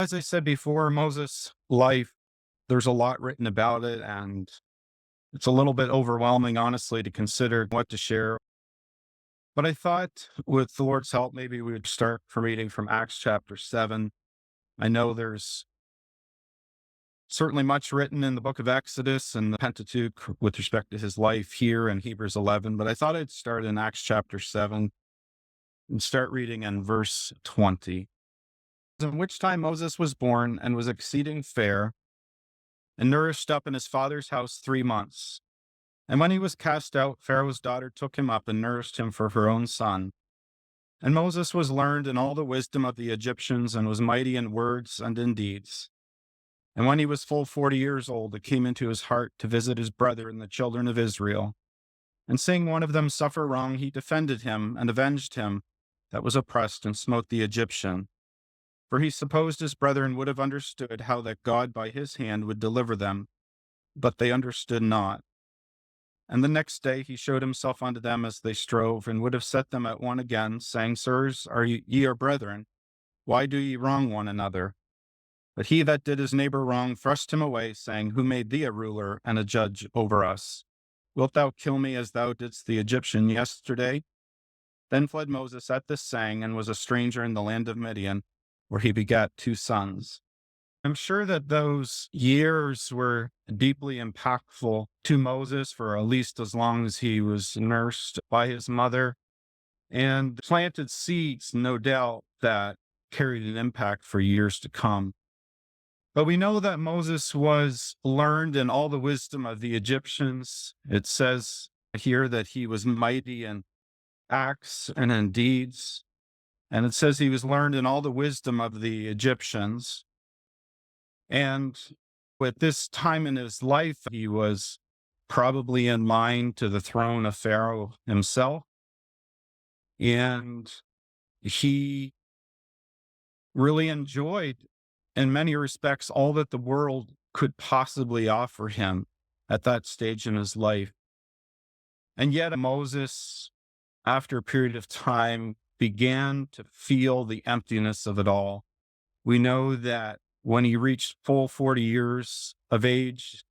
As I said before, Moses' life, there's a lot written about it, and it's a little bit overwhelming, honestly, to consider what to share. But I thought with the Lord's help, maybe we would start from reading from Acts chapter 7. I know there's certainly much written in the book of Exodus and the Pentateuch with respect to his life here in Hebrews 11, but I thought I'd start in Acts chapter 7 and start reading in verse 20. In which time Moses was born and was exceeding fair and nourished up in his father's house 3 months. And when he was cast out, Pharaoh's daughter took him up and nourished him for her own son. And Moses was learned in all the wisdom of the Egyptians and was mighty in words and in deeds. And when he was full 40 years old, it came into his heart to visit his brethren, the children of Israel. And seeing one of them suffer wrong, he defended him and avenged him that was oppressed and smote the Egyptian. For he supposed his brethren would have understood how that God by his hand would deliver them, but they understood not. And the next day he showed himself unto them as they strove, and would have set them at one again, saying, Sirs, ye are brethren? Why do ye wrong one another? But he that did his neighbor wrong thrust him away, saying, Who made thee a ruler and a judge over us? Wilt thou kill me as thou didst the Egyptian yesterday? Then fled Moses at this saying, and was a stranger in the land of Midian, where he begat 2 sons. I'm sure that those years were deeply impactful to Moses for at least as long as he was nursed by his mother, and planted seeds, no doubt, that carried an impact for years to come. But we know that Moses was learned in all the wisdom of the Egyptians. It says here that he was mighty in acts and in deeds. And it says he was learned in all the wisdom of the Egyptians. And at this time in his life, he was probably in line to the throne of Pharaoh himself. And he really enjoyed, in many respects, all that the world could possibly offer him at that stage in his life. And yet Moses, after a period of time, began to feel the emptiness of it all. We know that when he reached full 40 years of age,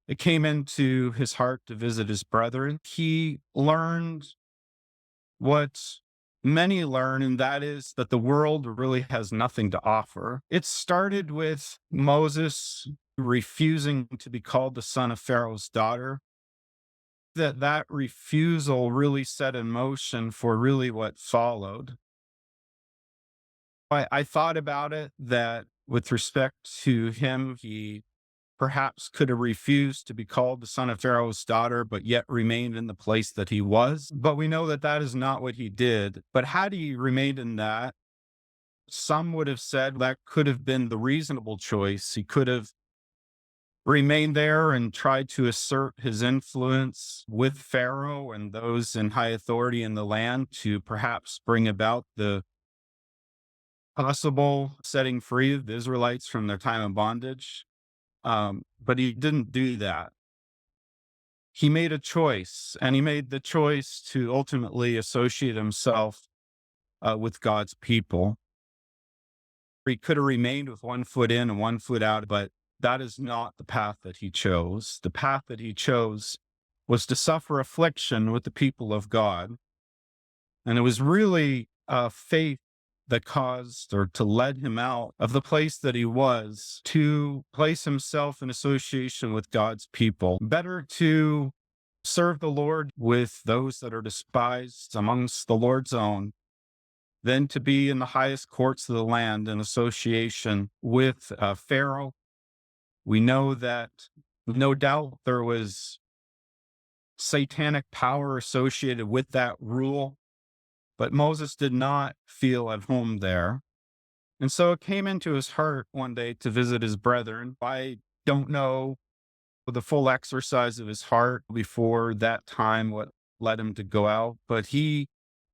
it came into his heart to visit his brethren. He learned what many learn, and that is that the world really has nothing to offer. It started with Moses refusing to be called the son of Pharaoh's daughter. That refusal really set in motion for really what followed. I thought about it that with respect to him, he perhaps could have refused to be called the son of Pharaoh's daughter, but yet remained in the place that he was. But we know that that is not what he did. But had he remained in that, some would have said that could have been the reasonable choice. He could have remained there and tried to assert his influence with Pharaoh and those in high authority in the land to perhaps bring about the possible setting free of the Israelites from their time of bondage. But he didn't do that. He made a choice, and he made the choice to ultimately associate himself with God's people. He could have remained with one foot in and one foot out, but that is not the path that he chose. The path that he chose was to suffer affliction with the people of God. And it was really faith that caused or to lead him out of the place that he was to place himself in association with God's people. Better to serve the Lord with those that are despised amongst the Lord's own than to be in the highest courts of the land in association with Pharaoh. We know that no doubt there was satanic power associated with that rule, but Moses did not feel at home there. And so it came into his heart one day to visit his brethren. I don't know the full exercise of his heart before that time, what led him to go out, but he,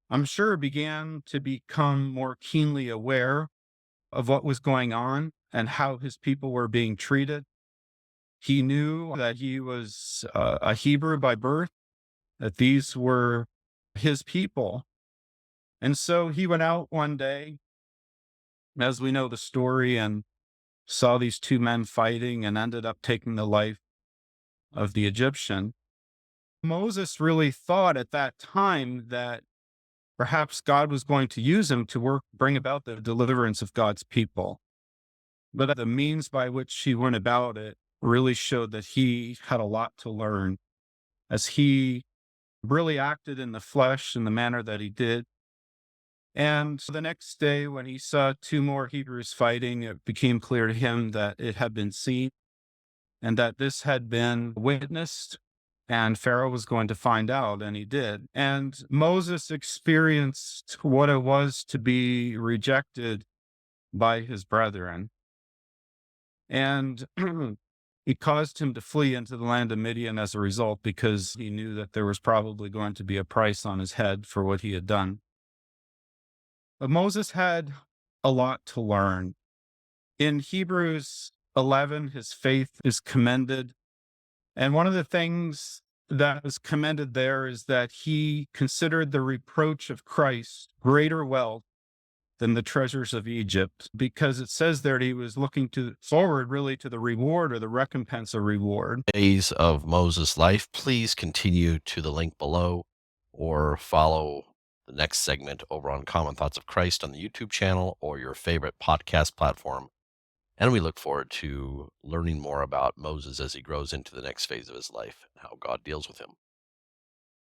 I'm sure, began to become more keenly aware of what was going on and how his people were being treated. He knew that he was a Hebrew by birth, that these were his people. And so he went out one day, as we know the story, and saw these two men fighting and ended up taking the life of the Egyptian. Moses really thought at that time that perhaps God was going to use him to bring about the deliverance of God's people. But the means by which he went about it really showed that he had a lot to learn, as he really acted in the flesh in the manner that he did. And the next day, when he saw two more Hebrews fighting, it became clear to him that it had been seen and that this had been witnessed, and Pharaoh was going to find out, and he did. And Moses experienced what it was to be rejected by his brethren. And it caused him to flee into the land of Midian as a result, because he knew that there was probably going to be a price on his head for what he had done. But Moses had a lot to learn. In Hebrews 11, his faith is commended. And one of the things that is commended there is that he considered the reproach of Christ greater wealth than the treasures of Egypt, because it says there that he was looking forward really to the reward, or the recompense of reward. Days of Moses' life, please continue to the link below or follow the next segment over on Common Thoughts of Christ on the YouTube channel or your favorite podcast platform. And we look forward to learning more about Moses as he grows into the next phase of his life and how God deals with him.